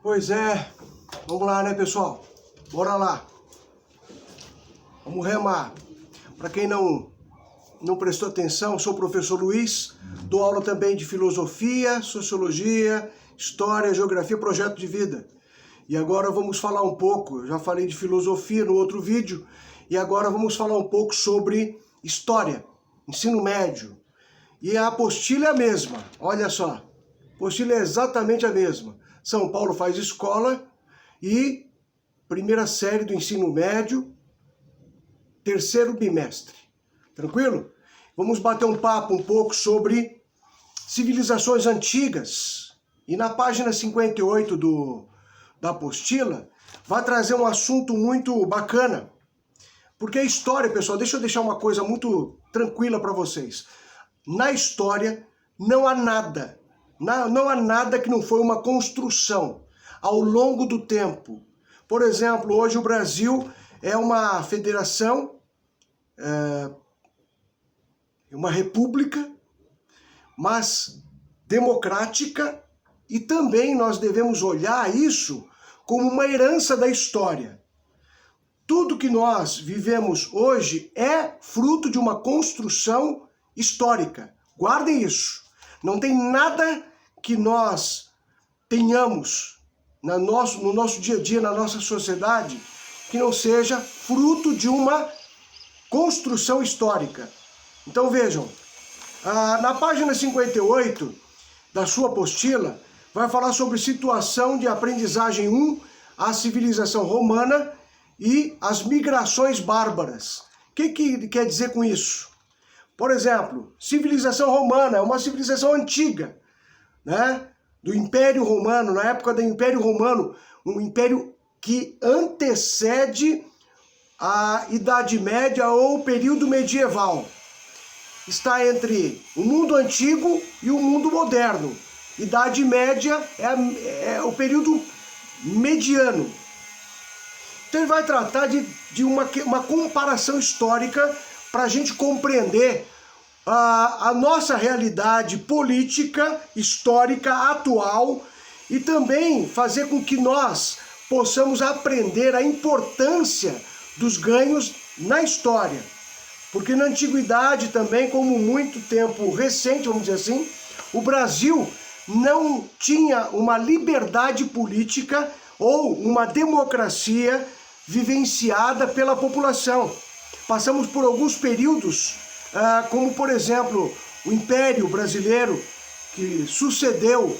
Pois é, vamos lá, né, pessoal? Bora lá. Vamos remar. Para quem não prestou atenção, sou o professor Luiz, dou aula também de filosofia, sociologia, história, geografia, projeto de vida. E agora vamos falar um pouco, eu já falei de filosofia no outro vídeo, e agora vamos falar um pouco sobre história, ensino médio. E a apostila é a mesma, olha só, a apostila é exatamente a mesma. São Paulo faz escola e primeira série do ensino médio, terceiro bimestre. Tranquilo? Vamos bater um papo um pouco sobre civilizações antigas. E na página 58 da apostila, vai trazer um assunto muito bacana. Porque a história, pessoal, deixa eu deixar uma coisa muito tranquila para vocês. Na história, não há nada que não foi uma construção ao longo do tempo. Por exemplo, hoje o Brasil é uma federação, uma república, mas democrática, e também nós devemos olhar isso como uma herança da história. Tudo que nós vivemos hoje é fruto de uma construção histórica. Guardem isso. Não tem nada que nós tenhamos no nosso dia a dia, na nossa sociedade, que não seja fruto de uma construção histórica. Então vejam, na página 58 da sua apostila, vai falar sobre situação de aprendizagem 1, a civilização romana e as migrações bárbaras. O que quer dizer com isso? Por exemplo, civilização romana é uma civilização antiga, né? Do Império Romano, na época do Império Romano, um império que antecede a Idade Média ou o período medieval. Está entre o mundo antigo e o mundo moderno. Idade Média é o período mediano. Então ele vai tratar de uma comparação histórica para a gente compreender a nossa realidade política, histórica, atual, e também fazer com que nós possamos aprender a importância dos ganhos na história. Porque na antiguidade também, como muito tempo recente, vamos dizer assim, o Brasil não tinha uma liberdade política ou uma democracia vivenciada pela população. Passamos por alguns períodos, como por exemplo o Império Brasileiro, que sucedeu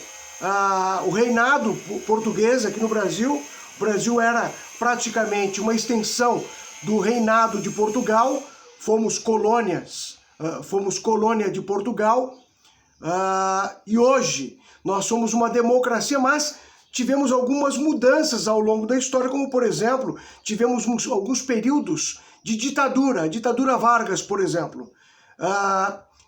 o reinado português aqui no Brasil. O Brasil era praticamente uma extensão do reinado de Portugal, fomos colônia de Portugal, e hoje nós somos uma democracia, mas tivemos algumas mudanças ao longo da história, como por exemplo, tivemos alguns períodos de ditadura, a ditadura Vargas, por exemplo.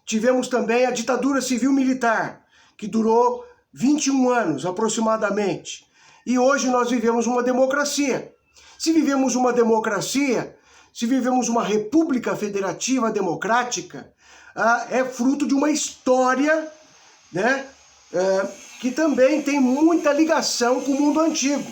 Tivemos também a ditadura civil-militar, que durou 21 anos aproximadamente. E hoje nós vivemos uma democracia. Se vivemos uma democracia, se vivemos uma república federativa democrática, é fruto de uma história, né, que também tem muita ligação com o mundo antigo.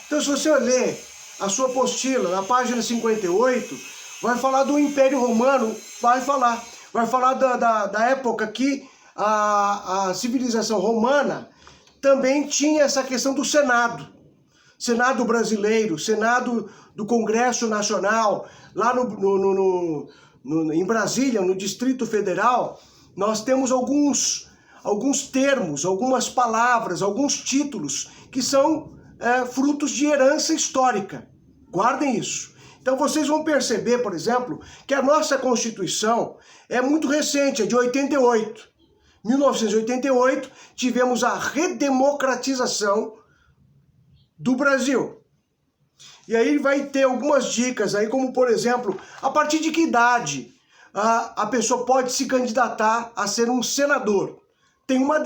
Então, se você ler a sua apostila, na página 58, vai falar do Império Romano, vai falar da época que a civilização romana também tinha essa questão do Senado brasileiro, Senado do Congresso Nacional, lá em Brasília, no Distrito Federal, nós temos alguns termos, algumas palavras, alguns títulos que são frutos de herança histórica. Guardem isso. Então vocês vão perceber, por exemplo, que a nossa Constituição é muito recente, é de 88. 1988, tivemos a redemocratização do Brasil. E aí vai ter algumas dicas aí, como por exemplo, a partir de que idade a pessoa pode se candidatar a ser um senador? Tem uma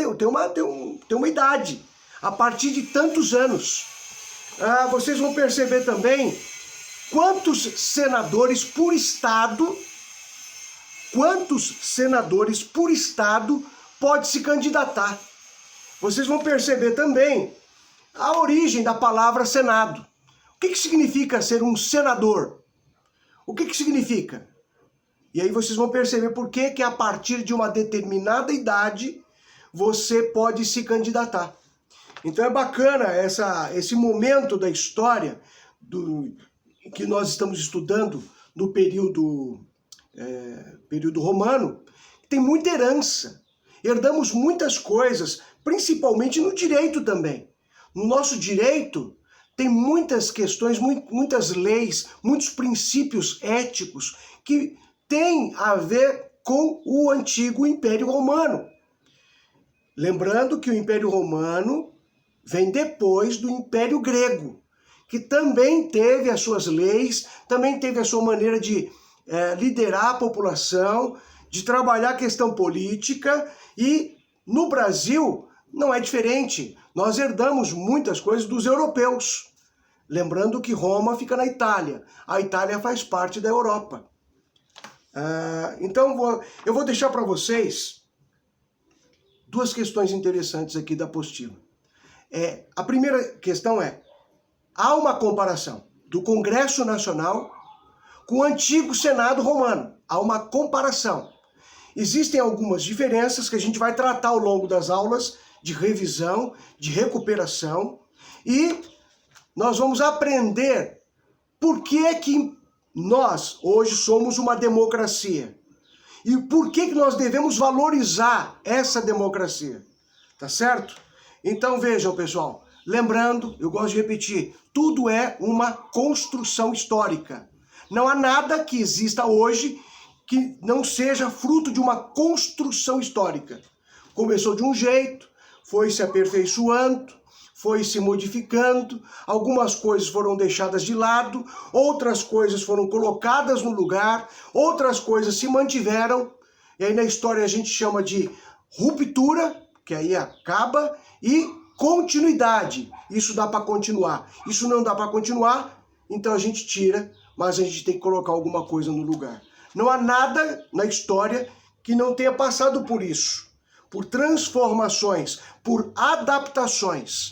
idade, a partir de tantos anos. Vocês vão perceber também quantos senadores por estado pode se candidatar. Vocês vão perceber também a origem da palavra Senado. O que significa ser um senador? O que significa? E aí vocês vão perceber por que a partir de uma determinada idade você pode se candidatar. Então é bacana esse momento da história que nós estamos estudando no período romano. Tem muita herança. Herdamos muitas coisas, principalmente no direito também. No nosso direito tem muitas questões, muitas leis, muitos princípios éticos que têm a ver com o antigo Império Romano. Lembrando que o Império Romano vem depois do Império Grego, que também teve as suas leis, também teve a sua maneira de liderar a população, de trabalhar a questão política, e no Brasil não é diferente. Nós herdamos muitas coisas dos europeus. Lembrando que Roma fica na Itália. A Itália faz parte da Europa. Então eu vou deixar para vocês duas questões interessantes aqui da apostila. A primeira questão há uma comparação do Congresso Nacional com o antigo Senado Romano. Há uma comparação. Existem algumas diferenças que a gente vai tratar ao longo das aulas de revisão, de recuperação, e nós vamos aprender por que nós hoje somos uma democracia e por que nós devemos valorizar essa democracia, tá certo? Então vejam, pessoal, lembrando, eu gosto de repetir, tudo é uma construção histórica. Não há nada que exista hoje que não seja fruto de uma construção histórica. Começou de um jeito, foi se aperfeiçoando, foi se modificando, algumas coisas foram deixadas de lado, outras coisas foram colocadas no lugar, outras coisas se mantiveram, e aí na história a gente chama de ruptura, que aí acaba, e continuidade. Isso dá para continuar. Isso não dá para continuar, então a gente tira, mas a gente tem que colocar alguma coisa no lugar. Não há nada na história que não tenha passado por isso, por transformações, por adaptações.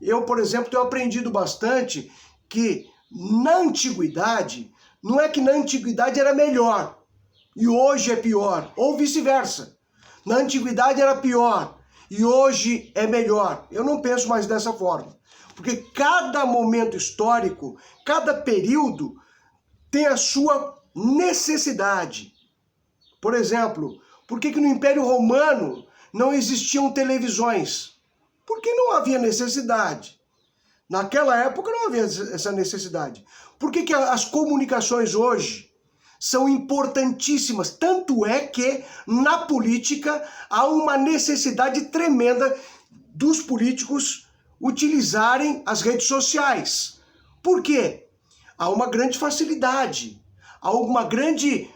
Eu, por exemplo, tenho aprendido bastante que na antiguidade, não é que na antiguidade era melhor e hoje é pior, ou vice-versa. Na antiguidade era pior e hoje é melhor. Eu não penso mais dessa forma, porque cada momento histórico, cada período tem a sua necessidade. Por exemplo, por que no Império Romano não existiam televisões? Porque não havia necessidade. Naquela época não havia essa necessidade. Por que as comunicações hoje são importantíssimas? Tanto é que na política há uma necessidade tremenda dos políticos utilizarem as redes sociais. Por quê? Há uma grande facilidade, há uma grande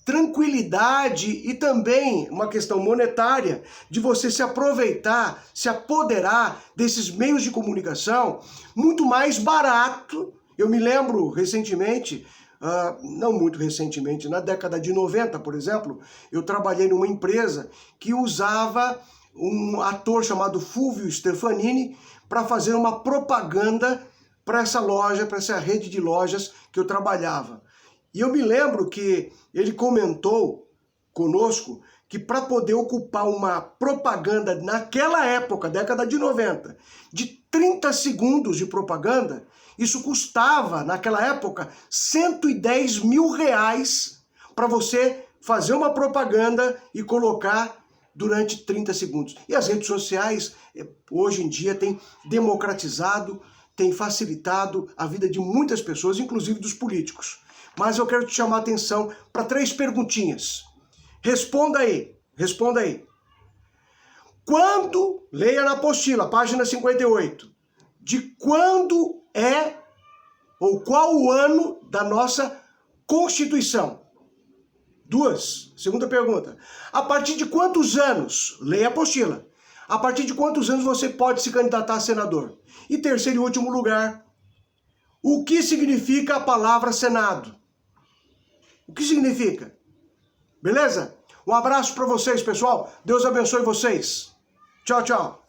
tranquilidade e também uma questão monetária de você se aproveitar, se apoderar desses meios de comunicação muito mais barato. Eu me lembro recentemente, não muito recentemente, na década de 90, por exemplo, eu trabalhei numa empresa que usava um ator chamado Fulvio Stefanini para fazer uma propaganda para essa loja, para essa rede de lojas que eu trabalhava. E eu me lembro que ele comentou conosco que para poder ocupar uma propaganda naquela época, década de 90, de 30 segundos de propaganda, isso custava, naquela época, 110 mil reais para você fazer uma propaganda e colocar durante 30 segundos. E as redes sociais, hoje em dia, têm democratizado, têm facilitado a vida de muitas pessoas, inclusive dos políticos. Mas eu quero te chamar a atenção para 3 perguntinhas. Responda aí. Quando, leia na apostila, página 58, de quando é ou qual o ano da nossa Constituição? 2. Segunda pergunta. A partir de quantos anos, leia a apostila, a partir de quantos anos você pode se candidatar a senador? E terceiro e último lugar, o que significa a palavra Senado? O que significa? Beleza? Um abraço para vocês, pessoal. Deus abençoe vocês. Tchau, tchau.